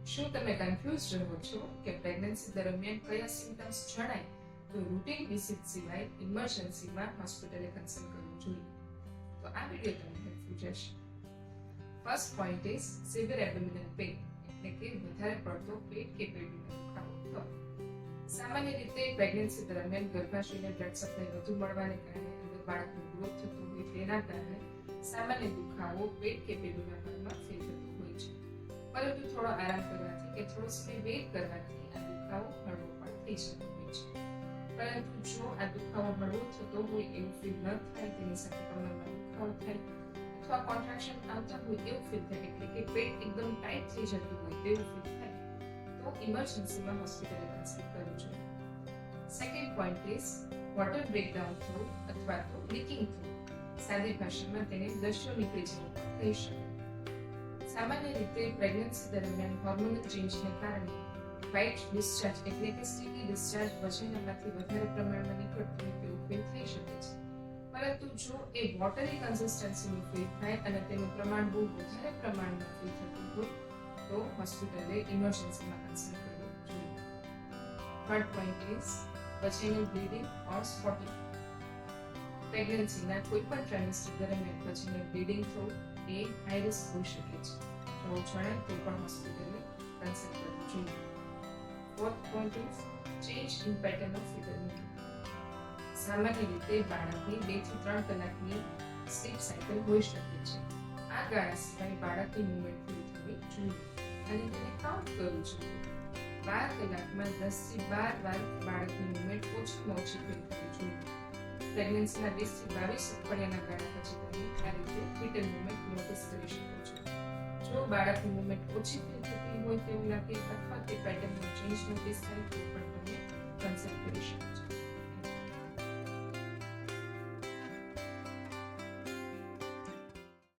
શું તમે કન્ફ્યુઝ રહો છો કે પ્રેગ્નન્સી દરમિયાન કયા સિમ્પટમ્સ જણાય તો રૂટીન વિઝિટ સિવાય ઇમરજન્સીમાં હોસ્પિટલે કન્સલ્ટ કરવું જોઈએ? તો આ વિડિયો તમને હેલ્પફુલ રહેશે. First point is severe abdominal pain, એટલે કે વધારે પડતો પેટ કે પેટનો દુખાવો થવો. સામાન્ય રીતે પ્રેગ્નન્સી દરમિયાન ગર્ભાશયને બ્લડ સપ્લાય વધુ મળવાને કારણે અંદર બાળકનો ગ્રોથ થતો હોય તેના કારણે સામાન્ય દુખાવો પેટ કે પેટના ભાગમાં ફીલ થતો હોય છે. પરંતુ થોડો આરામ કરવાથી કે થોડો સમય વેઇટ કરવાથી આ દુખાવો હળવો પણ થઈ જતો હોય છે. પરંતુ જો આ દુખાવો હળવો થતો હોય એવું ફીલ ન થાય, તેની સાથે કમરમાં દુખાવો થાય અથવા કોન્ટ્રાક્શન આવતા હોય એવું ફીલ થાય, એટલે કે પેટ એકદમ ટાઈટ થઈ જતું હોય તેવું ફીલ થાય, તો ઇમરજન્સીમાં હોસ્પિટલે કન્સલ્ટ કરવું જોઈએ. Second point is water breakdown થવું અથવા તો લીકિંગ થવું. સાદી ભાષામાં તેને દસ્યો નીકળી જવું કહી શકાય. સામાન્ય રીતે પ્રેગ્નન્સી દરમિયાન હોર્મોનલ ચેન્જને કારણે વ્હાઇટ ડિસ્ચાર્જ એટલે કે સ્ટીકી ડિસ્ચાર્જ વજનમાંથી વધારે પ્રમાણમાં નીકળતું હોય તેવું ફીલ થઈ શકે છે. પરંતુ જો એ વોટરી કન્સિસ્ટન્સીનું ફીલ થાય અને તેનું પ્રમાણ બહુ વધારે પ્રમાણમાં ફીલ થતું હોય તો હોસ્પિટલે ઇમરજન્સીમાં કન્સલ્ટ કરવું જોઈએ. Third point is vaginal bleeding or spotting. પ્રેગ્નન્સીના કોઈ પણ ટ્રાઇમેસ્ટર દરમિયાન vaginal bleeding થવું એ હાઈ રિસ્ક હોઈ શકે છે. જો જણાય તો પણ હોસ્પિટલે કન્સલ્ટ કરવું જોઈએ. Fourth point is change in pattern of fetal movement. સામાન્ય રીતે બાળકની 2 થી 3 કલાકની સ્લીપ સાયકલ હોઈ શકે છે. આ ગાળા સિવાય બાળકની મૂવમેન્ટ પૂરી થવી જોઈએ અને તેને કાઉન્ટ કરવું જોઈએ. 12 કલાકમાં 10 થી 12 વાર બાળકની મૂવમેન્ટ ઓછામાં ઓછી પૂરી થવી જોઈએ. પ્રેગ્નન્સીના 20 થી 22 અઠવાડિયાના ગાળા પછી તમે આ રીતે ફીટલ મૂવમેન્ટ નોટિસ કરી શકો છો. જો બાળકની મૂવમેન્ટ ઓછી થતી હોય તેવું લાગે અથવા તે પેટર્નમાં ચેન્જ નોટિસ થાય તો પણ તમે કન્સલ્ટ કરી શકો.